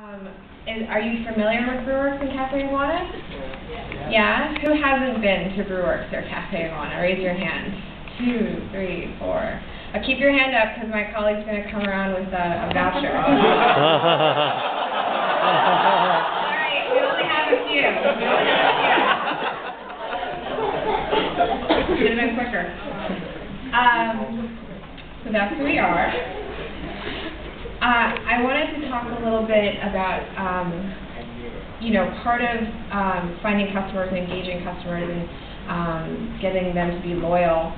Are you familiar with Brewworks and Cafe Iguana? Yeah? Who hasn't been to Brewworks or Cafe Iguana? Raise your hand. 2, 3, 4. Keep your hand up because my colleague's going to come around with a voucher. Alright, we only have a few. Should have been quicker. So that's who we are. I wanted to talk a little bit about, part of finding customers and engaging customers and getting them to be loyal.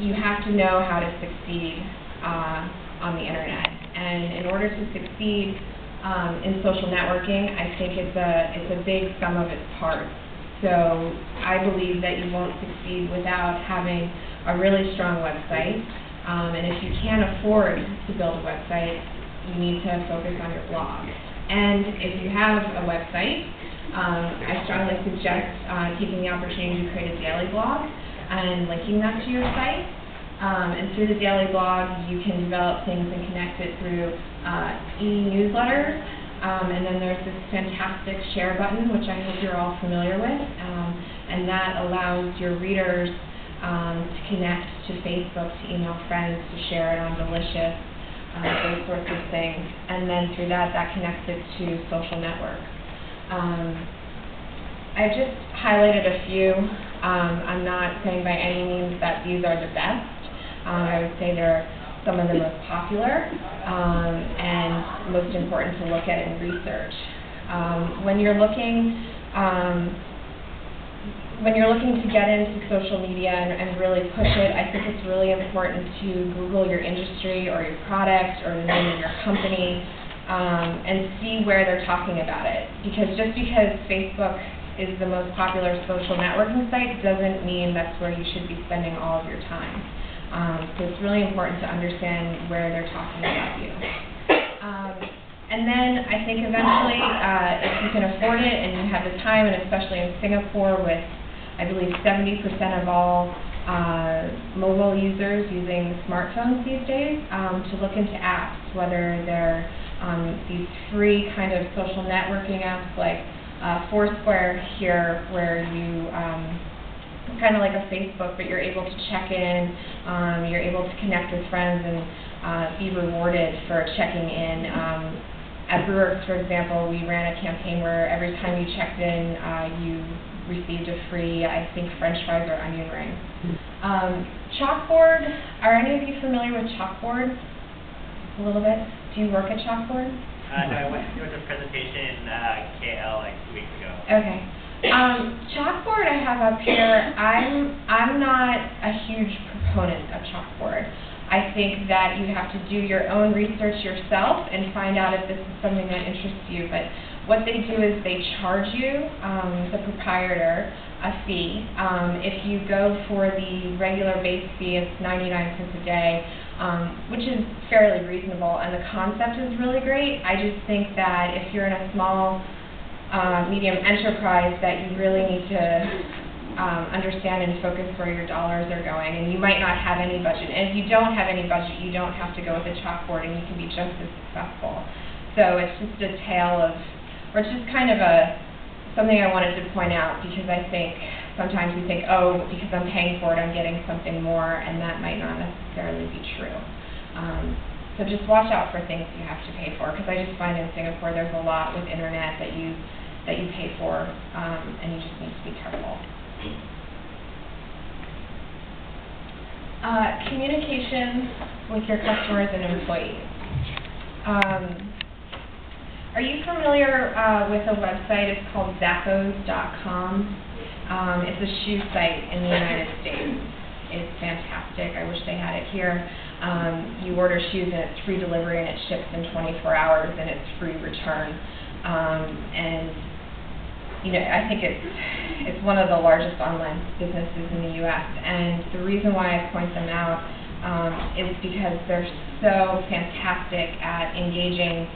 You have to know how to succeed on the internet. And in order to succeed in social networking, I think it's a big sum of its parts. So I believe that you won't succeed without having a really strong website. And if you can't afford to build a website, you need to focus on your blog. And if you have a website, I strongly suggest taking the opportunity to create a daily blog and linking that to your site. And through the daily blog, you can develop things and connect it through e-newsletters. And then there's this fantastic share button, which I hope you're all familiar with. And that allows your readers to connect to Facebook, to email friends, to share it on Delicious, those sorts of things. And then through that connects it to social networks. I've just highlighted a few. I'm not saying by any means that these are the best. I would say they're some of the most popular and most important to look at in research. When you're looking to get into social media and really push it, I think it's really important to Google your industry or your product or the name of your company and see where they're talking about it. Because just because Facebook is the most popular social networking site doesn't mean that's where you should be spending all of your time. So it's really important to understand where they're talking about you. And then I think eventually, if you can afford it and you have the time, and especially in Singapore with, I believe, 70% of all mobile users using smartphones these days, to look into apps, whether they're these free kind of social networking apps like Foursquare here, where you kind of like a Facebook, but you're able to check in, you're able to connect with friends and be rewarded for checking in. At Brewworks, for example, we ran a campaign where every time you checked in, you received a free, I think, French fries or onion ring. Chalkboard, are any of you familiar with Chalkboard? A little bit? Do you work at Chalkboard? I went to a presentation in KL like 2 weeks ago. Okay. Chalkboard I have up here. I'm not a huge proponent of Chalkboard. I think that you have to do your own research yourself and find out if this is something that interests you. But what they do is they charge you, the proprietor, a fee. If you go for the regular base fee, it's 99 cents a day, which is fairly reasonable, and the concept is really great. I just think that if you're in a small, medium enterprise, that you really need to understand and focus where your dollars are going, and you might not have any budget. And if you don't have any budget, you don't have to go with a Chalkboard, and you can be just as successful. So it's just a tale of, or it's just kind of something I wanted to point out, because I think sometimes we think, oh, because I'm paying for it, I'm getting something more, and that might not necessarily be true. So just watch out for things you have to pay for, because I just find in Singapore there's a lot with internet that you pay for, and you just need to be careful. Communication with your customers and employees. Are you familiar with a website? It's called Zappos.com. It's a shoe site in the United States. It's fantastic. I wish they had it here. You order shoes and it's free delivery and it ships in 24 hours and it's free return. I think it's one of the largest online businesses in the U.S. And the reason why I point them out is because they're so fantastic at engaging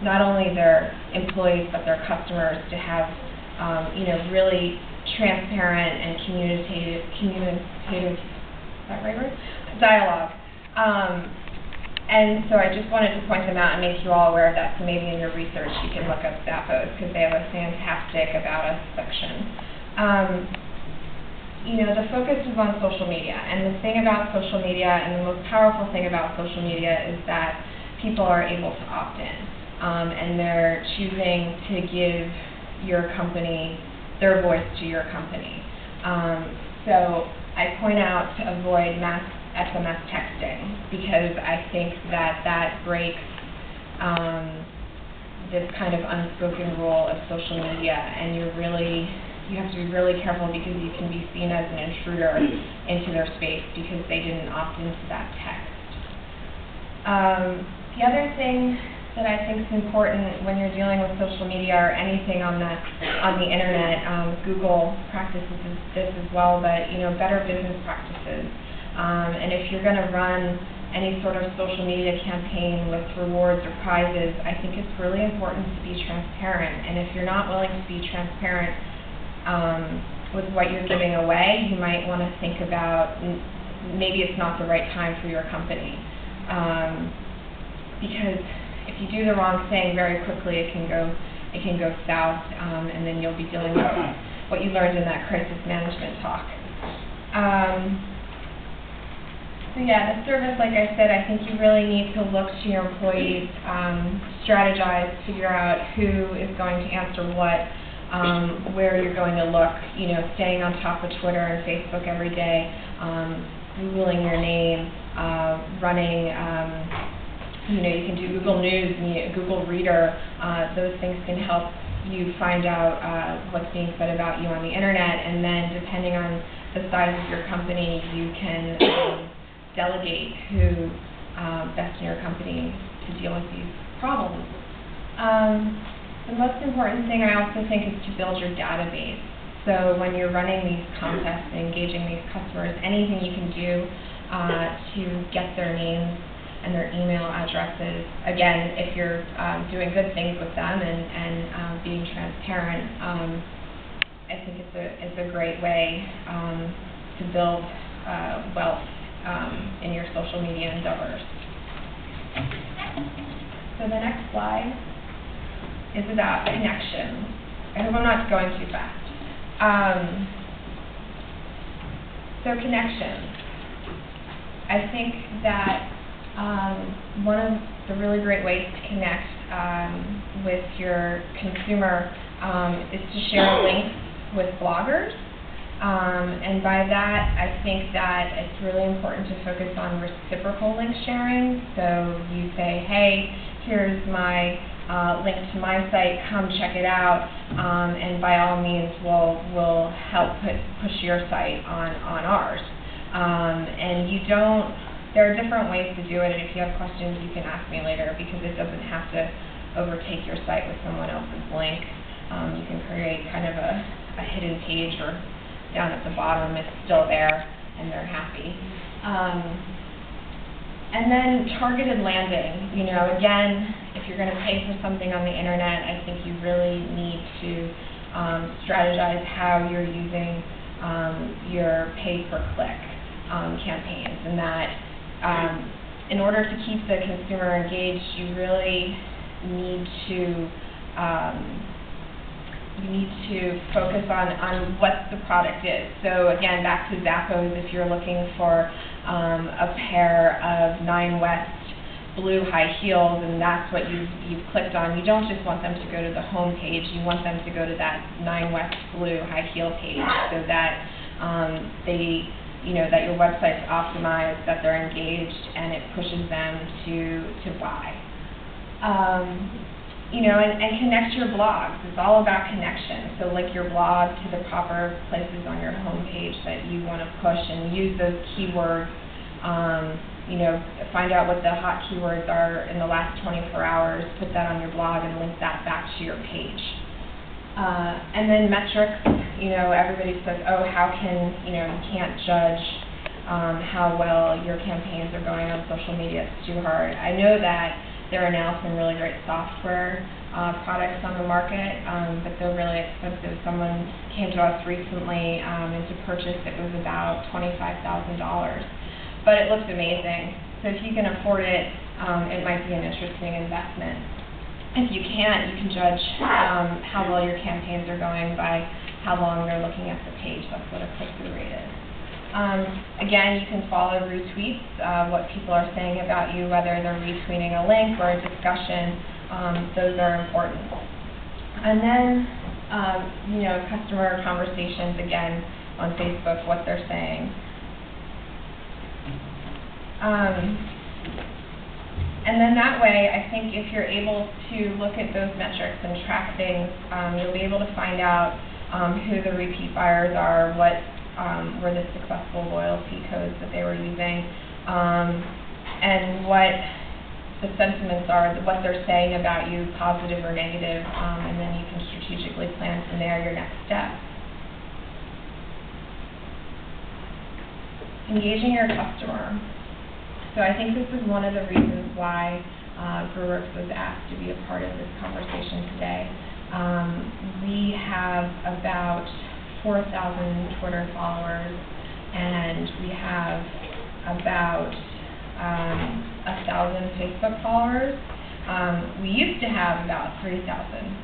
not only their employees but their customers to have really transparent and communicative, is that right word? Dialogue. And so I just wanted to point them out and make you all aware of that, so maybe in your research you can look up Zappos, because they have a fantastic About Us section. You know, the focus is on social media, and the thing about social media, and the most powerful thing about social media, is that people are able to opt in, and they're choosing to give your company, their voice to your company. So I point out to avoid mass SMS texting, because I think that that breaks this kind of unspoken rule of social media, and you have to be really careful, because you can be seen as an intruder into their space because they didn't opt into that text. The other thing that I think is important when you're dealing with social media or anything on the internet, Google practices this as well, but better business practices. And if you're going to run any sort of social media campaign with rewards or prizes, I think it's really important to be transparent. And if you're not willing to be transparent with what you're giving away, you might want to think about maybe it's not the right time for your company. Because if you do the wrong thing very quickly, it can go south, and then you'll be dealing with what you learned in that crisis management talk. So yeah, the service, like I said, I think you really need to look to your employees, strategize, figure out who is going to answer what, where you're going to look, staying on top of Twitter and Facebook every day, Googling your name, running, you can do Google News, Google Reader. Those things can help you find out what's being said about you on the internet, and then depending on the size of your company, you can delegate who best in your company to deal with these problems. The most important thing I also think is to build your database. So when you're running these contests and engaging these customers, anything you can do to get their names and their email addresses. Again, if you're doing good things with them and being transparent, I think it's a great way to build wealth in your social media endeavors. So the next slide is about connections. I hope I'm not going too fast. So connections. I think that one of the really great ways to connect with your consumer is to share links with bloggers. And by that, I think that it's really important to focus on reciprocal link sharing. So you say, hey, here's my link to my site, come check it out, and by all means, we'll help push your site on ours. And there are different ways to do it, and if you have questions, you can ask me later, because it doesn't have to overtake your site with someone else's link. You can create kind of a hidden page, or down at the bottom, it's still there, and they're happy. And then targeted landing. Again, if you're going to pay for something on the internet, I think you really need to strategize how you're using your pay-per-click campaigns, and that in order to keep the consumer engaged, you really need to focus on what the product is. So again, back to Zappos, if you're looking for a pair of 9 West blue high heels, and that's what you've clicked on, you don't just want them to go to the home page, you want them to go to that 9 West blue high heel page, so that that your website's optimized, that they're engaged, and it pushes them to buy. And connect your blogs. It's all about connection. So link your blog to the proper places on your homepage that you want to push, and use those keywords. Find out what the hot keywords are in the last 24 hours, put that on your blog, and link that back to your page. And then metrics. Everybody says, oh, how can, you can't judge how well your campaigns are going on social media. It's too hard. I know that there are now some really great software products on the market, but they're really expensive. Someone came to us recently and to purchase it was about $25,000. But it looks amazing. So if you can afford it, it might be an interesting investment. If you can't, you can judge how well your campaigns are going by how long they're looking at the page. That's what a click-through rate is. Again, you can follow retweets, what people are saying about you, whether they're retweeting a link or a discussion. Those are important. And then, customer conversations, again, on Facebook, what they're saying. And then that way, I think if you're able to look at those metrics and track things, you'll be able to find out who the repeat buyers are, what were the successful loyalty codes that they were using, and what the sentiments are, what they're saying about you, positive or negative, and then you can strategically plan from there your next step. Engaging your customer. So I think this is one of the reasons why BrewWorks was asked to be a part of this conversation today. We have about 4,000 Twitter followers, and we have about 1,000 Facebook followers. We used to have about 3,000,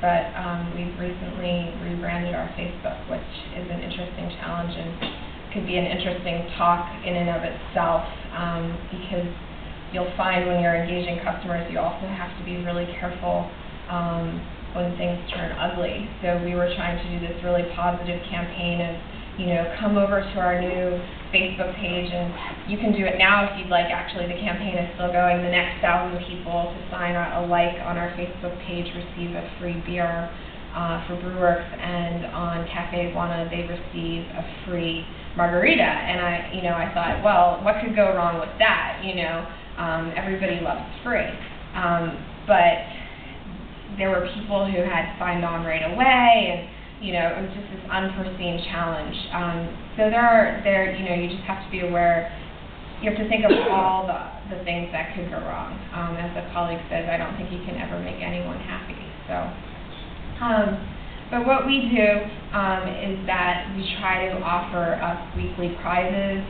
but we've recently rebranded our Facebook, which is an interesting challenge and could be an interesting talk in and of itself, because you'll find when you're engaging customers, you also have to be really careful when things turn ugly. So we were trying to do this really positive campaign of, come over to our new Facebook page, and you can do it now if you'd like. Actually, the campaign is still going. The next 1,000 people to sign a like on our Facebook page receive a free beer for BrewWorks, and on Cafe Iguana they receive a free margarita. And I thought, well, what could go wrong with that? Everybody loves free. But there were people who had signed on right away, and it was just this unforeseen challenge. So you just have to be aware. You have to think of all the things that could go wrong. As a colleague says, I don't think you can ever make anyone happy. So, but what we do is that we try to offer up weekly prizes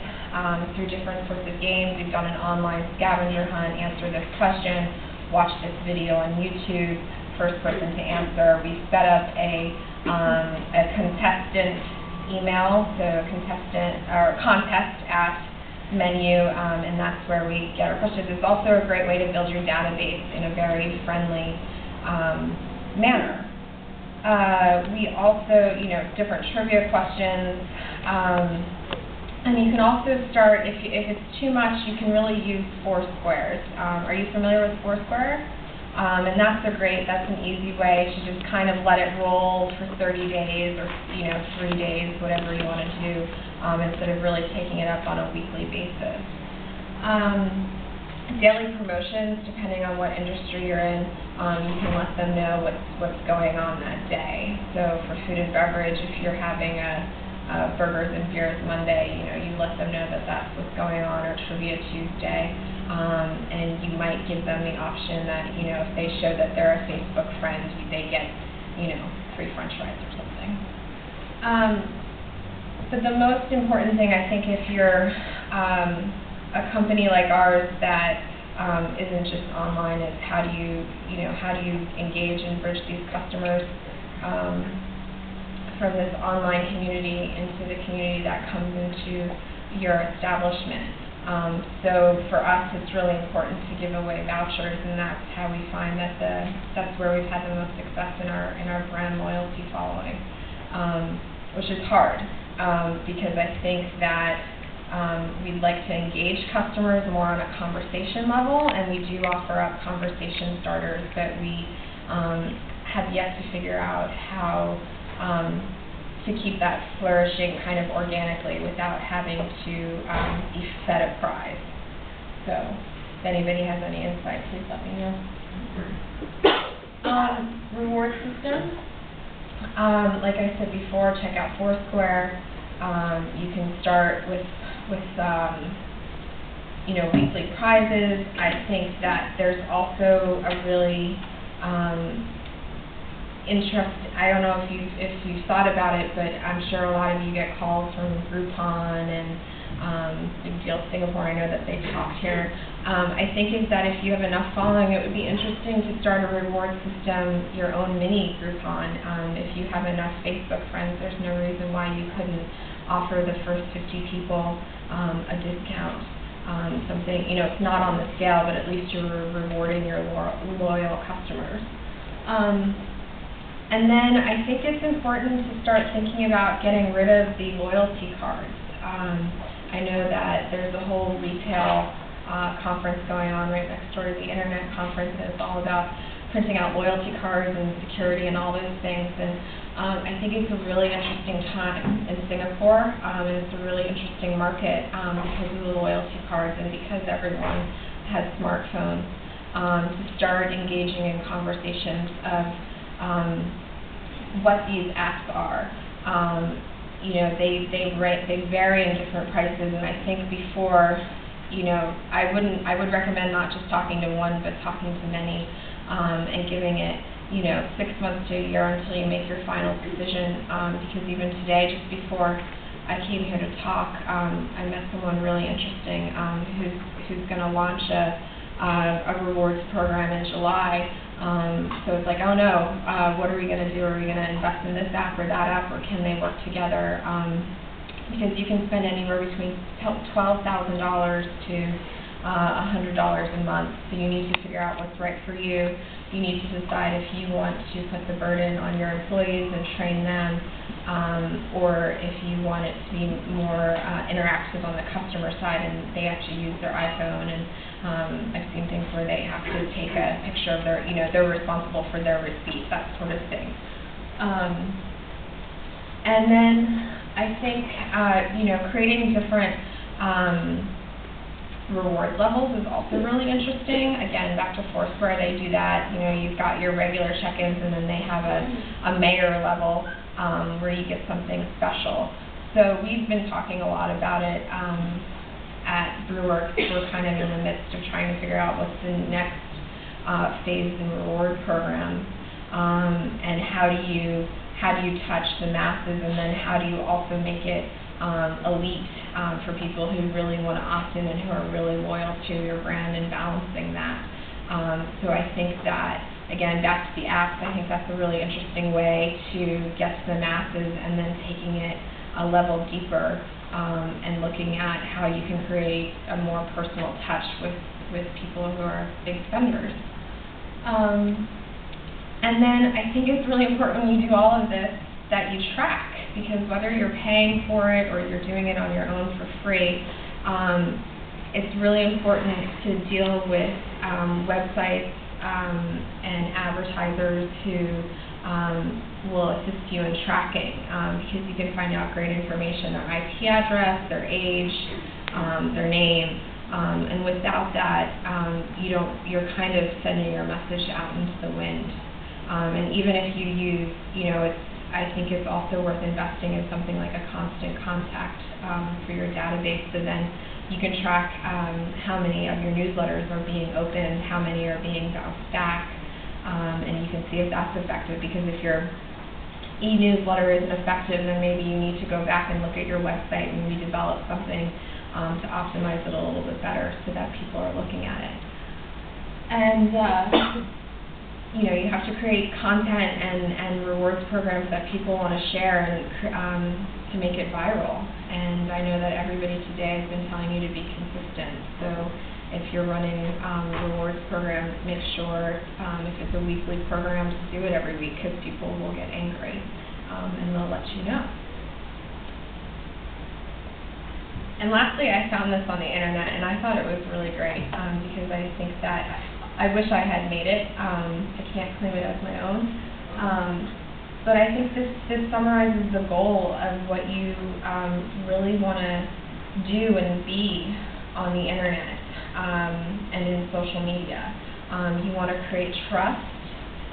through different sorts of games. We've done an online scavenger hunt, answer this question, watch this video on YouTube, first person to answer. We set up a contestant email, so contest at menu, and that's where we get our questions. It's also a great way to build your database in a very friendly manner. We also, different trivia questions, and you can also start, if it's too much, you can really use Foursquares. Are you familiar with Foursquare? And that's an easy way to just kind of let it roll for 30 days or 3 days, whatever you want to do, instead of really taking it up on a weekly basis. Daily promotions, depending on what industry you're in, you can let them know what's going on that day. So for food and beverage, if you're having a Burgers and Beers Monday, you let them know that that's what's going on, or Trivia Tuesday. And you might give them the option that, if they show that they're a Facebook friend, they get, free French fries or something. But the most important thing, I think, if you're a company like ours that isn't just online, is how do you engage and bridge these customers from this online community into the community that comes into your establishment. So for us, it's really important to give away vouchers, and that's how we find that that's where we've had the most success in our brand loyalty following, which is hard because I think that we'd like to engage customers more on a conversation level, and we do offer up conversation starters, but we have yet to figure out how to keep that flourishing kind of organically without having to be fed a prize. So if anybody has any insight, please let me know. Reward system. Like I said before, check out Foursquare. You can start with weekly prizes. I think that there's also a really I don't know if you've thought about it, but I'm sure a lot of you get calls from Groupon and Big deal, Singapore, I know that they talked here. I think is that if you have enough following, it would be interesting to start a reward system, your own mini Groupon. If you have enough Facebook friends, there's no reason why you couldn't offer the first 50 people a discount. Something, it's not on the scale, but at least you're rewarding your loyal customers. And then I think it's important to start thinking about getting rid of the loyalty cards. I know that there's a whole retail conference going on right next door to the internet conference, and it's all about printing out loyalty cards and security and all those things. And I think it's a really interesting time in Singapore, and it's a really interesting market because of the loyalty cards and because everyone has smartphones, to start engaging in conversations of what these apps are. They vary in different prices, and I think before, I would recommend not just talking to one, but talking to many, and giving it, 6 months to a year until you make your final decision. Because even today, just before I came here to talk, I met someone really interesting who's going to launch a rewards program in July. So it's like, oh no, what are we going to do? Are we going to invest in this app or that app, or can they work together? Because you can spend anywhere between $12,000 to $100 a month. So you need to figure out what's right for you. You need to decide if you want to put the burden on your employees and train them, or if you want it to be more interactive on the customer side and they actually use their iPhone. And I've seen things where they have to take a picture of their, they're responsible for their receipt, that sort of thing. And then I think, creating different reward levels is also really interesting. Again, back to Foursquare, they do that. You've got your regular check-ins, and then they have a mayor level where you get something special. So we've been talking a lot about it at Brewworks. We're kind of in the midst of trying to figure out what's the next phase in reward program, and how do you touch the masses, and then how do you also make it elite for people who really want to opt in and who are really loyal to your brand, and balancing that. So I think that, again, back to the apps, I think that's a really interesting way to get to the masses, and then taking it a level deeper, and looking at how you can create a more personal touch with people who are big spenders. And then I think it's really important when you do all of this that you track, because whether you're paying for it or you're doing it on your own for free, it's really important to deal with websites and advertisers who will assist you in tracking, because you can find out great information, their IP address, their age, their name, and without that, you're kind of sending your message out into the wind. And even if you use, I think it's also worth investing in something like a constant contact for your database, so then you can track how many of your newsletters are being opened, how many are being bounced back, and you can see if that's effective. Because if your e-newsletter isn't effective, then maybe you need to go back and look at your website and redevelop something to optimize it a little bit better so that people are looking at it. And you have to create content and rewards programs that people want to share, and to make it viral. And I know that everybody today has been telling you to be consistent. So if you're running a rewards program, make sure if it's a weekly program, to do it every week, because people will get angry, and they'll let you know. And lastly, I found this on the internet, and I thought it was really great, because I think that I wish I had made it. I can't claim it as my own. But I think this summarizes the goal of what you really want to do and be on the internet and in social media. You want to create trust.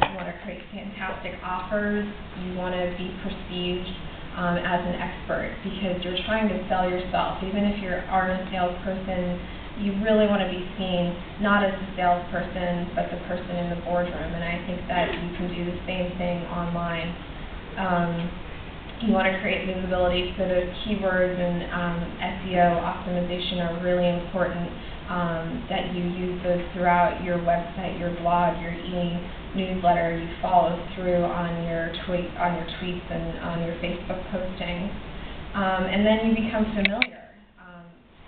You want to create fantastic offers. You want to be perceived as an expert, because you're trying to sell yourself. Even if you aren't a salesperson, you really want to be seen not as a salesperson, but the person in the boardroom. And I think that you can do the same thing online. You want to create visibility, so those keywords and SEO optimization are really important, that you use those throughout your website, your blog, your e-newsletter, you follow through on your tweets and on your Facebook postings. And then you become familiar.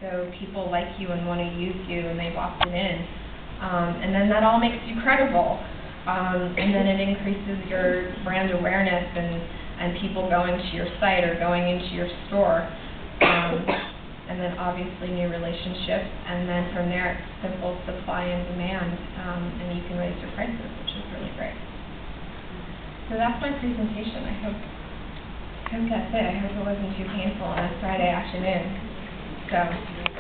So people like you and want to use you, and they've opted in. And then that all makes you credible. And then it increases your brand awareness and people going to your site or going into your store. And then obviously new relationships. And then from there, it's simple supply and demand. And you can raise your prices, which is really great. So that's my presentation. I hope that's it. I hope it wasn't too painful on a Friday afternoon. So.